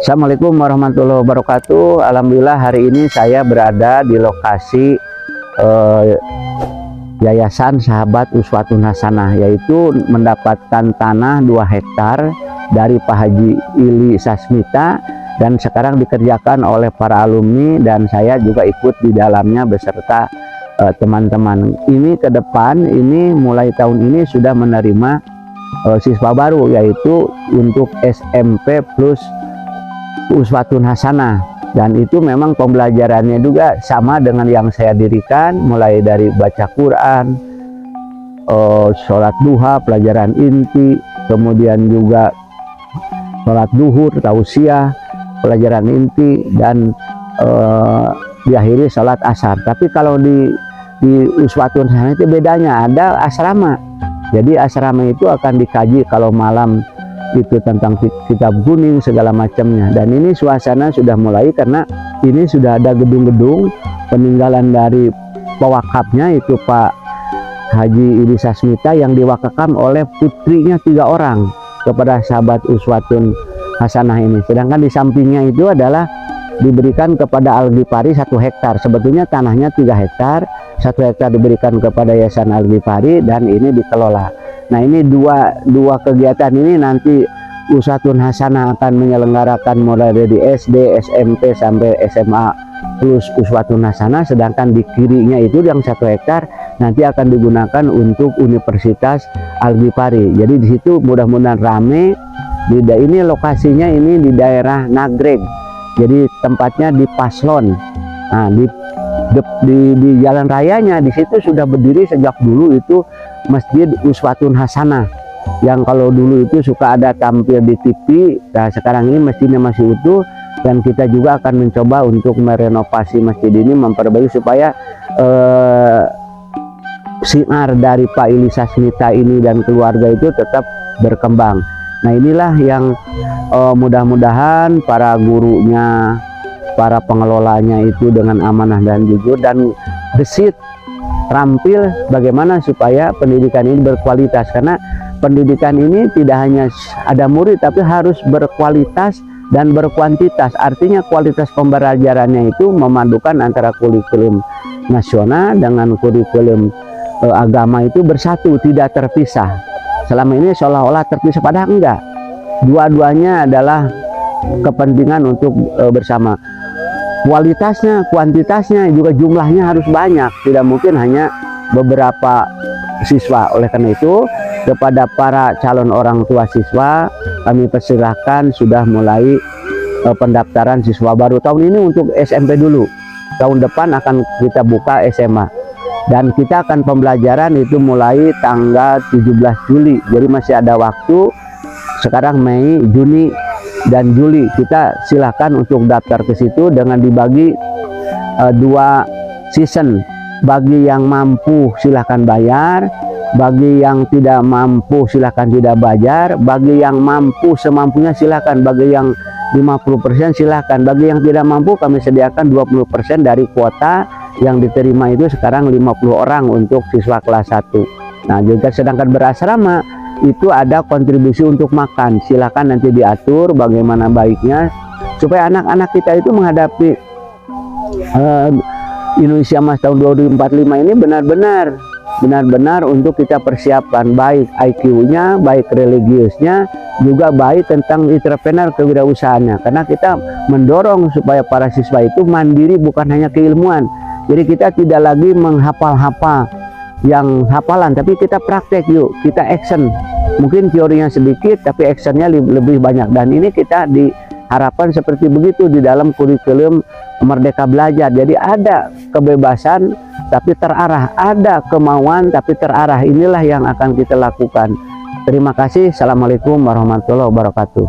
Assalamualaikum warahmatullahi wabarakatuh. Alhamdulillah hari ini saya berada di lokasi Yayasan Sahabat Uswatun Hasanah, yaitu mendapatkan tanah 2 hektar dari Pak Haji Ili Sasmita, dan sekarang dikerjakan oleh para alumni dan saya juga ikut di dalamnya beserta teman-teman. Ini ke depan ini mulai tahun ini sudah menerima siswa baru, yaitu untuk SMP plus Uswatun Hasanah, dan itu memang pembelajarannya juga sama dengan yang saya dirikan, mulai dari baca Quran, sholat duha, pelajaran inti, kemudian juga sholat duhur, tausiah, pelajaran inti, dan diakhiri sholat asar. Tapi kalau di Uswatun Hasanah itu bedanya, ada asrama. Jadi asrama itu akan dikaji kalau malam itu tentang kitab kuning segala macamnya, dan ini suasana sudah mulai karena ini sudah ada gedung-gedung peninggalan dari pewakafnya, itu Pak Haji Ili Sasmita, yang diwakafkan oleh putrinya 3 orang kepada Sahabat Uswatun Hasanah ini. Sedangkan di sampingnya itu adalah diberikan kepada Al-Ghifari 1 hektar. Sebetulnya tanahnya 3 hektar, 1 hektar diberikan kepada Yayasan Al-Ghifari dan ini dikelola. Nah, ini dua kegiatan ini nanti Uswatun Hasanah akan menyelenggarakan mulai dari SD, SMP sampai SMA plus Uswatun Hasanah. Sedangkan di kirinya itu yang 1 hektar nanti akan digunakan untuk Universitas Al-Ghifari. Jadi di situ mudah-mudahan rame. Ini lokasinya ini di daerah Nagreg. Jadi tempatnya di Paslon. Nah, di jalan rayanya di situ sudah berdiri sejak dulu itu Masjid Uswatun Hasanah, yang kalau dulu itu suka ada tampil di TV. Nah, sekarang ini masjidnya masih utuh, dan kita juga akan mencoba untuk merenovasi masjid ini, memperbaiki supaya sinar dari Pak Ili Sasmita ini dan keluarga itu tetap berkembang. Nah, inilah yang mudah-mudahan para gurunya, para pengelolanya itu dengan amanah dan jujur dan gesit terampil bagaimana supaya pendidikan ini berkualitas, karena pendidikan ini tidak hanya ada murid tapi harus berkualitas dan berkuantitas. Artinya kualitas pembelajarannya itu memadukan antara kurikulum nasional dengan kurikulum agama itu bersatu, tidak terpisah. Selama ini seolah-olah terpisah, padahal enggak. Dua-duanya adalah kepentingan untuk bersama. Kualitasnya, kuantitasnya juga jumlahnya harus banyak, tidak mungkin hanya beberapa siswa. Oleh karena itu, kepada para calon orang tua siswa kami persilahkan sudah mulai pendaftaran siswa baru. Tahun ini untuk SMP dulu, tahun depan akan kita buka SMA, dan kita akan pembelajaran itu mulai tanggal 17 Juli. Jadi masih ada waktu. Sekarang Mei, Juni dan Juli, kita silahkan untuk daftar ke situ dengan dibagi 2 season. Bagi yang mampu silahkan bayar, bagi yang tidak mampu silahkan tidak bayar, bagi yang mampu semampunya silahkan, bagi yang 50% silahkan, bagi yang tidak mampu kami sediakan 20% dari kuota yang diterima itu sekarang 50 orang untuk siswa kelas 1. Nah, juga sedangkan berasrama itu ada kontribusi untuk makan. Silakan nanti diatur bagaimana baiknya supaya anak-anak kita itu menghadapi Indonesia Emas tahun 2045 ini benar-benar untuk kita persiapkan, baik IQ-nya, baik religiusnya, juga baik tentang entrepreneur, kewirausahaannya. Karena kita mendorong supaya para siswa itu mandiri, bukan hanya keilmuan. Jadi kita tidak lagi menghafal-hafal yang hafalan, tapi kita praktek, yuk kita action. Mungkin teorinya sedikit tapi actionnya lebih banyak, dan ini kita diharapkan seperti begitu di dalam kurikulum Merdeka Belajar. Jadi ada kebebasan tapi terarah, ada kemauan tapi terarah. Inilah yang akan kita lakukan. Terima kasih. Assalamualaikum warahmatullahi wabarakatuh.